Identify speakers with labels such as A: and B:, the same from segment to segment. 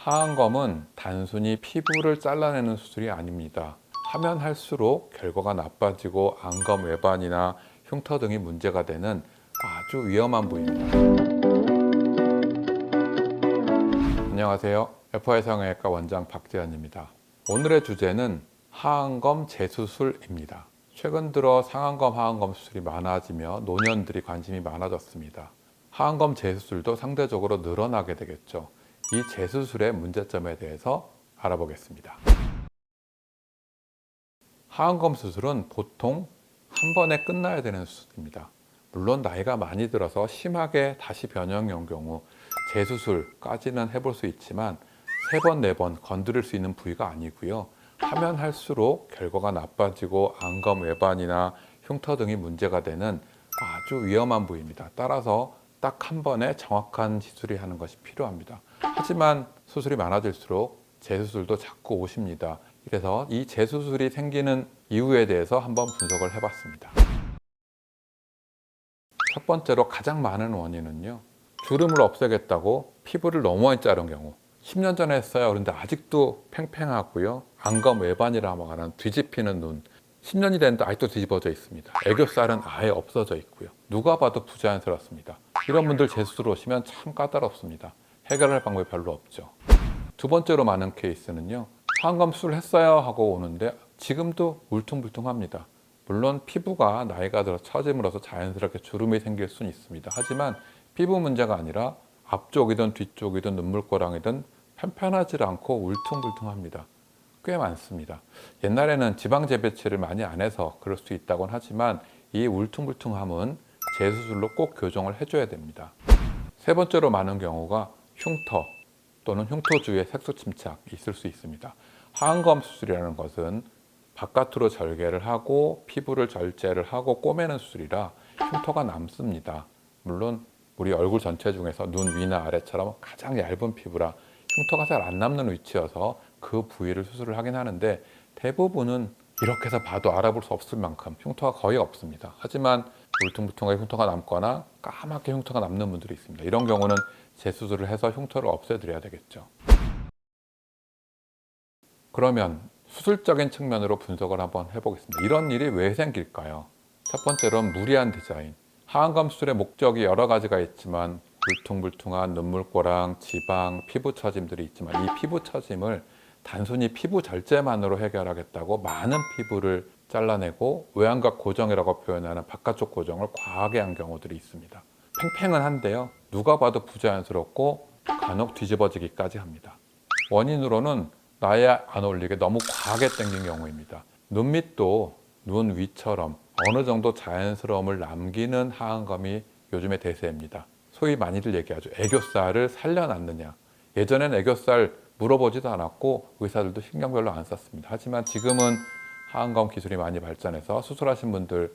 A: 하안검은 단순히 피부를 잘라내는 수술이 아닙니다. 하면 할수록 결과가 나빠지고 안검 외반이나 흉터 등이 문제가 되는 아주 위험한 부위입니다. 안녕하세요. FOI 성형외과 원장 박재현입니다. 오늘의 주제는 하안검 재수술입니다. 최근 들어 상안검, 하안검 수술이 많아지며 노년들이 관심이 많아졌습니다. 하안검 재수술도 상대적으로 늘어나게 되겠죠. 이 재수술의 문제점에 대해서 알아보겠습니다. 하안검 수술은 보통 한 번에 끝나야 되는 수술입니다. 물론 나이가 많이 들어서 심하게 다시 변형이 온 경우 재수술까지는 해볼 수 있지만 3번, 4번 건드릴 수 있는 부위가 아니고요. 하면 할수록 결과가 나빠지고 안검 외반이나 흉터 등이 문제가 되는 아주 위험한 부위입니다. 따라서 딱 한 번에 정확한 시술이 하는 것이 필요합니다. 하지만 수술이 많아질수록 재수술도 자꾸 오십니다. 그래서 이 재수술이 생기는 이유에 대해서 한번 분석을 해봤습니다. 첫 번째로 가장 많은 원인은요, 주름을 없애겠다고 피부를 너무 많이 자른 경우. 10년 전에 했어요. 그런데 아직도 팽팽하고요, 안검 외반이라 말하는 뒤집히는 눈, 10년이 됐는데 아직도 뒤집어져 있습니다. 애교살은 아예 없어져 있고요. 누가 봐도 부자연스럽습니다. 이런 분들 재수술 오시면 참 까다롭습니다. 해결할 방법이 별로 없죠. 두 번째로 많은 케이스는요, 하안검 수술 했어요 하고 오는데 지금도 울퉁불퉁합니다. 물론 피부가 나이가 들어 처짐으로써 자연스럽게 주름이 생길 수는 있습니다. 하지만 피부 문제가 아니라 앞쪽이든 뒤쪽이든 눈물고랑이든 편편하지 않고 울퉁불퉁합니다. 꽤 많습니다. 옛날에는 지방 재배치를 많이 안 해서 그럴 수 있다고는 하지만 이 울퉁불퉁함은 재수술로 꼭 교정을 해줘야 됩니다. 세 번째로 많은 경우가 흉터 또는 흉터 주위에 색소 침착이 있을 수 있습니다. 하안검 수술이라는 것은 바깥으로 절개를 하고 피부를 절제를 하고 꼬매는 수술이라 흉터가 남습니다. 물론 우리 얼굴 전체 중에서 눈 위나 아래처럼 가장 얇은 피부라 흉터가 잘 안 남는 위치여서 그 부위를 수술을 하긴 하는데 대부분은 이렇게 해서 봐도 알아볼 수 없을 만큼 흉터가 거의 없습니다. 하지만 울퉁불퉁하게 흉터가 남거나 까맣게 흉터가 남는 분들이 있습니다. 이런 경우는 재수술을 해서 흉터를 없애드려야 되겠죠. 그러면 수술적인 측면으로 분석을 한번 해보겠습니다. 이런 일이 왜 생길까요? 첫 번째로는 무리한 디자인. 하안검 수술의 목적이 여러 가지가 있지만 울퉁불퉁한 눈물고랑, 지방, 피부 처짐들이 있지만 이 피부 처짐을 단순히 피부 절제만으로 해결하겠다고 많은 피부를 잘라내고 외양각 고정이라고 표현하는 바깥쪽 고정을 과하게 한 경우들이 있습니다. 팽팽은 한데요, 누가 봐도 부자연스럽고 간혹 뒤집어지기까지 합니다. 원인으로는 나에 안 어울리게 너무 과하게 당긴 경우입니다. 눈 밑도 눈 위처럼 어느 정도 자연스러움을 남기는 하안검이 요즘의 대세입니다. 소위 많이들 얘기하죠. 애교살을 살려놨느냐. 예전엔 애교살 물어보지도 않았고 의사들도 신경 별로 안 썼습니다. 하지만 지금은 하안검 기술이 많이 발전해서 수술하신 분들,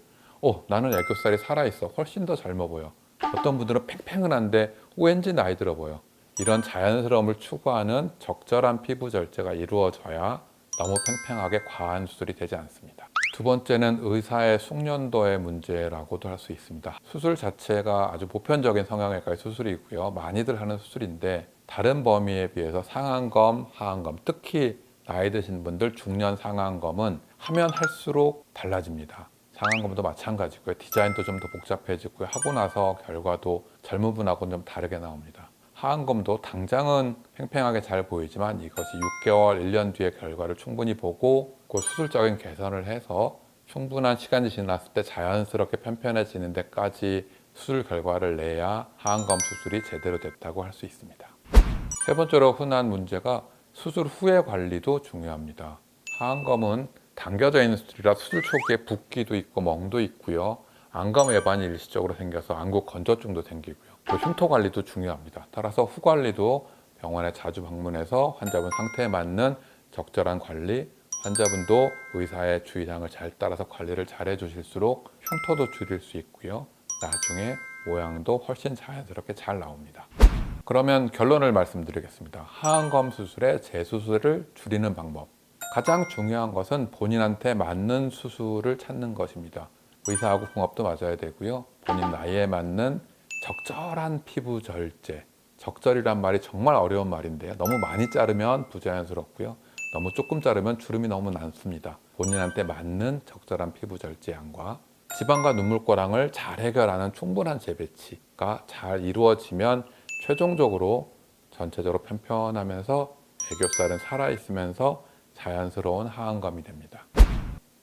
A: 나는 애교살이 살아있어. 훨씬 더 젊어 보여. 어떤 분들은 팽팽은 한데 왠지 나이 들어 보여. 이런 자연스러움을 추구하는 적절한 피부 절제가 이루어져야 너무 팽팽하게 과한 수술이 되지 않습니다. 두 번째는 의사의 숙련도의 문제라고도 할 수 있습니다. 수술 자체가 아주 보편적인 성형외과의 수술이고요. 많이들 하는 수술인데 다른 범위에 비해서 상안검, 하안검, 특히 나이 드신 분들 중년 상안검은 하면 할수록 달라집니다. 상안검도 마찬가지고요. 디자인도 좀 더 복잡해지고요. 하고 나서 결과도 젊은 분하고는 좀 다르게 나옵니다. 하안검도 당장은 팽팽하게 잘 보이지만 이것이 6개월, 1년 뒤에 결과를 충분히 보고 그 수술적인 개선을 해서 충분한 시간이 지났을 때 자연스럽게 편편해지는 데까지 수술 결과를 내야 하안검 수술이 제대로 됐다고 할 수 있습니다. 세 번째로 흔한 문제가 수술 후의 관리도 중요합니다. 하안검은 당겨져 있는 수술이라 수술 초기에 붓기도 있고 멍도 있고요. 안검 외반이 일시적으로 생겨서 안구 건조증도 생기고요. 또 흉터 관리도 중요합니다. 따라서 후 관리도 병원에 자주 방문해서 환자분 상태에 맞는 적절한 관리, 환자분도 의사의 주의사항을 잘 따라서 관리를 잘 해주실수록 흉터도 줄일 수 있고요. 나중에 모양도 훨씬 자연스럽게 잘 나옵니다. 그러면 결론을 말씀드리겠습니다. 하안검 수술의 재수술을 줄이는 방법. 가장 중요한 것은 본인한테 맞는 수술을 찾는 것입니다. 의사하고 궁합도 맞아야 되고요. 본인 나이에 맞는 적절한 피부 절제, 적절이란 말이 정말 어려운 말인데요. 너무 많이 자르면 부자연스럽고요. 너무 조금 자르면 주름이 너무 많습니다. 본인한테 맞는 적절한 피부 절제량과 지방과 눈물고랑을 잘 해결하는 충분한 재배치가 잘 이루어지면 최종적으로 전체적으로 편편하면서 애교살은 살아있으면서 자연스러운 하안검이 됩니다.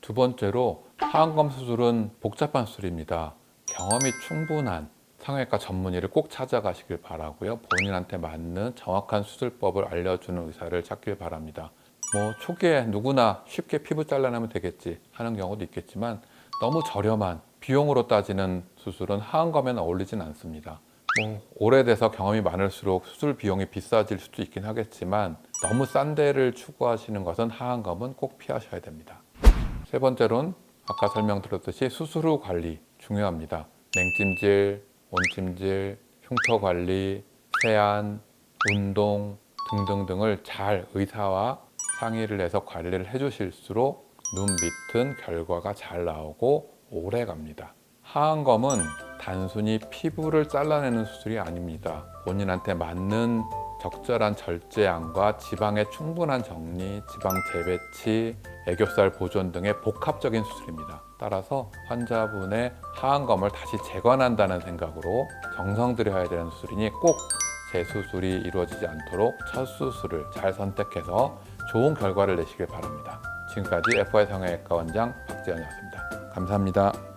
A: 두 번째로 하안검 수술은 복잡한 수술입니다. 경험이 충분한 성형외과 전문의를 꼭 찾아가시길 바라고요. 본인한테 맞는 정확한 수술법을 알려주는 의사를 찾길 바랍니다. 초기에 누구나 쉽게 피부 잘라내면 되겠지 하는 경우도 있겠지만 너무 저렴한 비용으로 따지는 수술은 하안검에는 어울리진 않습니다. 오래돼서 경험이 많을수록 수술 비용이 비싸질 수도 있긴 하겠지만 너무 싼 데를 추구하시는 것은 하안검은 꼭 피하셔야 됩니다. 세 번째로는 아까 설명드렸듯이 수술 후 관리 중요합니다. 냉찜질, 온찜질, 흉터 관리, 세안, 운동 등등등을 잘 의사와 상의를 해서 관리를 해주실수록 눈 밑은 결과가 잘 나오고 오래 갑니다. 하안검은 단순히 피부를 잘라내는 수술이 아닙니다. 본인한테 맞는 적절한 절제량과 지방의 충분한 정리, 지방 재배치, 애교살 보존 등의 복합적인 수술입니다. 따라서 환자분의 하안검을 다시 재건한다는 생각으로 정성 들여야 되는 수술이니 꼭 재수술이 이루어지지 않도록 첫 수술을 잘 선택해서 좋은 결과를 내시길 바랍니다. 지금까지 FY 성형외과 원장 박지현이었습니다. 감사합니다.